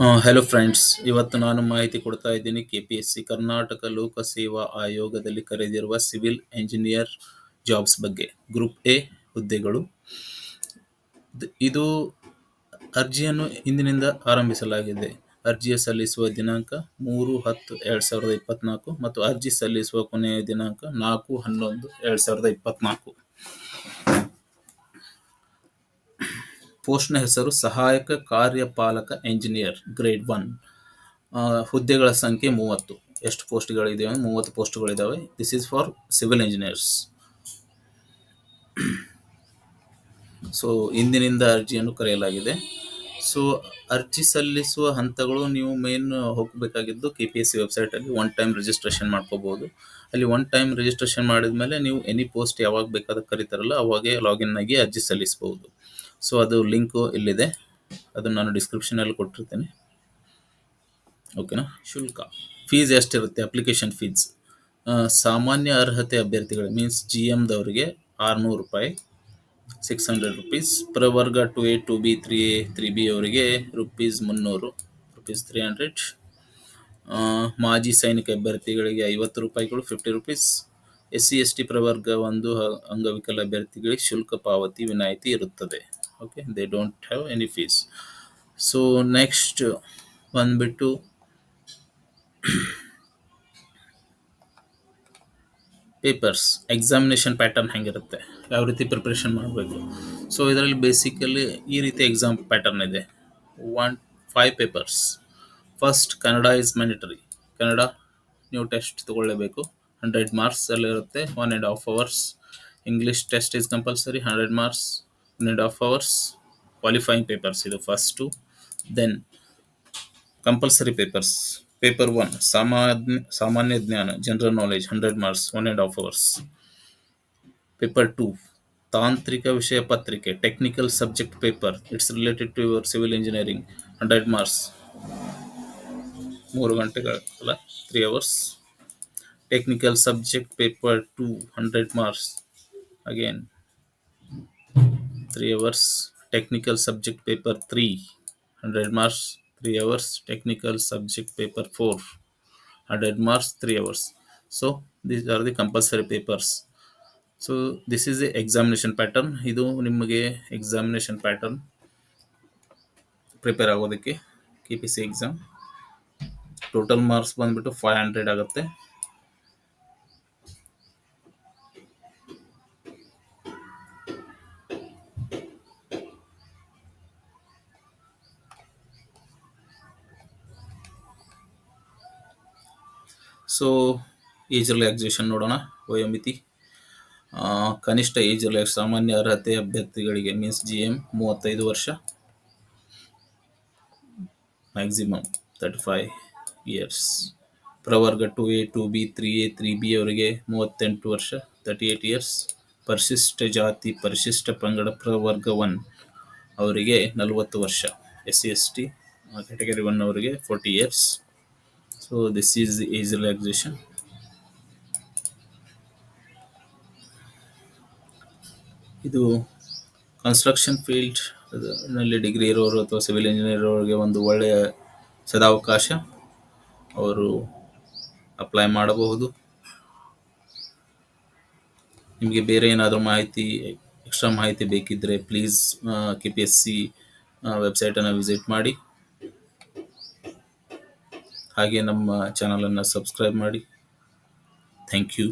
Hello friends, ಇವತ್ತು ನಾನು ಮಾಹಿತಿ ಕೊಡ್ತಾ ಇದ್ದೀನಿ KPSC ಕರ್ನಾಟಕ ಲೋಕ ಸೇವಾ ಆಯೋಗದಲ್ಲಿ ಕರೆದಿರುವ ಸಿವಿಲ್ ಎಂಜಿನಿಯರ್ ಜಾಬ್ಸ್ ಬಗ್ಗೆ. ಗ್ರೂಪ್ ಎ ಹುದ್ದೆಗಳು. ಇದು ಅರ್ಜಿಯನ್ನು ಇಂದಿನಿಂದ ಆರಂಭಿಸಲಾಗಿದೆ. ಅರ್ಜಿಯ ಸಲ್ಲಿಸುವ ದಿನಾಂಕ 3/10/2024 ಮತ್ತು ಅರ್ಜಿ ಸಲ್ಲಿಸುವ ಕೊನೆಯ ದಿನಾಂಕ 4/11/2024. ಪೋಸ್ಟ್ನ ಹೆಸರು ಸಹಾಯಕ ಕಾರ್ಯಪಾಲಕ ಎಂಜಿನಿಯರ್ ಗ್ರೇಡ್ 1. ಹುದ್ದೆಗಳ ಸಂಖ್ಯೆ 30. ಎಷ್ಟು ಪೋಸ್ಟ್ಗಳಿದೆ? 30 ಪೋಸ್ಟ್ಗಳಿದ್ದಾವೆ. This is for civil engineers. So ಇಂದಿನಿಂದ ಅರ್ಜಿಯನ್ನು ಕರೆಯಲಾಗಿದೆ. ಸೊ ಅರ್ಜಿ ಸಲ್ಲಿಸುವ ಹಂತಗಳು, ನೀವು ಮೇನ್ ಹೋಗಬೇಕಾಗಿದ್ದು KPSC ವೆಬ್ಸೈಟಲ್ಲಿ ಒನ್ ಟೈಮ್ ರಿಜಿಸ್ಟ್ರೇಷನ್ ಮಾಡ್ಕೋಬಹುದು. ಅಲ್ಲಿ ಒನ್ ಟೈಮ್ ರಿಜಿಸ್ಟ್ರೇಷನ್ ಮಾಡಿದ ಮೇಲೆ ನೀವು ಎನಿ ಪೋಸ್ಟ್ ಯಾವಾಗ ಬೇಕಾದ ಕರೀತಾರಲ್ಲ ಅವಾಗೆ ಲಾಗಿನ್ ಆಗಿ ಅರ್ಜಿ ಸಲ್ಲಿಸಬಹುದು. ಸೊ ಅದು ಲಿಂಕು ಇಲ್ಲಿದೆ, ಅದನ್ನು ನಾನು ಡಿಸ್ಕ್ರಿಪ್ಷನಲ್ಲಿ ಕೊಟ್ಟಿರ್ತೇನೆ. ಓಕೆನಾ? ಶುಲ್ಕ, ಫೀಸ್ ಎಷ್ಟಿರುತ್ತೆ? ಅಪ್ಲಿಕೇಶನ್ ಫೀಸ್ ಸಾಮಾನ್ಯ ಅರ್ಹತೆ ಅಭ್ಯರ್ಥಿಗಳು ಮೀನ್ಸ್ GMದವರಿಗೆ 600 ರೂಪಾಯಿ, 600 rupees. ಪ್ರವರ್ಗ 2A 2B 3A 3B ಅವರಿಗೆ rupees 300, rupees 300. ಮಾಜಿ ಸೈನಿಕ ಅಭ್ಯರ್ಥಿಗಳಿಗೆ 50 ರೂಪಾಯಿಗಳು, 50 rupees. SC/ST ಪ್ರವರ್ಗ 1 ಅಂಗವಿಕಲ ಅಭ್ಯರ್ಥಿಗಳಿಗೆ ಶುಲ್ಕ ಪಾವತಿ ವಿನಾಯಿತಿ ಇರುತ್ತದೆ. Okay, they don't have any fees. So next ಬಂದ್ಬಿಟ್ಟು ಪೇಪರ್ಸ್, ಎಕ್ಸಾಮಿನೇಷನ್ ಪ್ಯಾಟರ್ನ್ ಹೆಂಗಿರುತ್ತೆ, ಯಾವ ರೀತಿ ಪ್ರಿಪ್ರೇಷನ್ ಮಾಡಬೇಕು. ಸೊ ಇದರಲ್ಲಿ ಬೇಸಿಕಲಿ ಈ ರೀತಿ ಎಕ್ಸಾಮ್ ಪ್ಯಾಟರ್ನ್ ಇದೆ. 5 papers. First, Kannada is mandatory. Kannada ನೀವು ಟೆಸ್ಟ್ ತಗೊಳ್ಳೇಬೇಕು. 100 ಮಾರ್ಕ್ಸ್ ಅಲ್ಲಿರುತ್ತೆ, 1.5 hours. English test is compulsory, 100 marks, 1.5 hours. Qualifying papers ಇದು first. Then compulsory papers. Paper 1 ಸಾಮಾನ್ಯ ಜ್ಞಾನ, general knowledge, 100 marks, 1.5 hours. Paper 2 ತಾಂತ್ರಿಕ ವಿಷಯ ಪತ್ರಿಕೆ, technical subject paper, it's related to your civil engineering, 100 marks, 3 ಗಂಟೆಗಳ 3 hours. Technical subject paper 2 100 marks, again 3 hours. Technical subject paper 3 100 marks, 3 hours. Technical subject paper 4 100 marks, 3 hours. So these are the compulsory papers. So this is the examination pattern. ಇದು ನಿಮಗೆ examination pattern prepare ಆಗೋದಕ್ಕೆ KPSC exam. Total marks ಬಂದ್ಬಿಟ್ಟು 500 ಆಗುತ್ತೆ. So age relaxation ನೋಡೋಣ. ವಯೋಮಿತಿ, ಕನಿಷ್ಠ age relax ಸಾಮಾನ್ಯ ಅರ್ಹತೆ ಅಭ್ಯರ್ಥಿಗಳಿಗೆ ಮೀನ್ಸ್ GM 35 ವರ್ಷ, ಮ್ಯಾಕ್ಸಿಮಮ್ 35 years. ಪ್ರವರ್ಗ 2A 2B 3A 3B ಅವರಿಗೆ 38 ವರ್ಷ, 38 years. ಪರಿಶಿಷ್ಟ ಜಾತಿ ಪರಿಶಿಷ್ಟ ಪಂಗಡ ಪ್ರವರ್ಗ 1 ಅವರಿಗೆ 40 ವರ್ಷ, SC/ST ಕ್ಯಾಟಗರಿ 1 ಅವರಿಗೆ 40 years. So this is the age relaxation. ಇದು ಕನ್ಸ್ಟ್ರಕ್ಷನ್ ಫೀಲ್ಡ್ ನಲ್ಲಿ ಡಿಗ್ರಿ ಇರೋರು ಅಥವಾ ಸಿವಿಲ್ ಇಂಜಿನಿಯರ್ ಅವರಿಗೆ ಒಂದು ಒಳ್ಳೆಯ ಸದಾವಕಾಶ. ಅವರು ಅಪ್ಲೈ ಮಾಡಬಹುದು. ನಿಮಗೆ ಬೇರೆ ಏನಾದರೂ ಮಾಹಿತಿ, ಎಕ್ಸ್ಟ್ರಾ ಮಾಹಿತಿ ಬೇಕಿದ್ದರೆ ಪ್ಲೀಸ್ KPSC ವೆಬ್ಸೈಟನ್ನು ವಿಸಿಟ್ ಮಾಡಿ. ಹಾಗೆ ನಮ್ಮ ಚಾನಲನ್ನು ಸಬ್ಸ್ಕ್ರೈಬ್ ಮಾಡಿ. Thank you.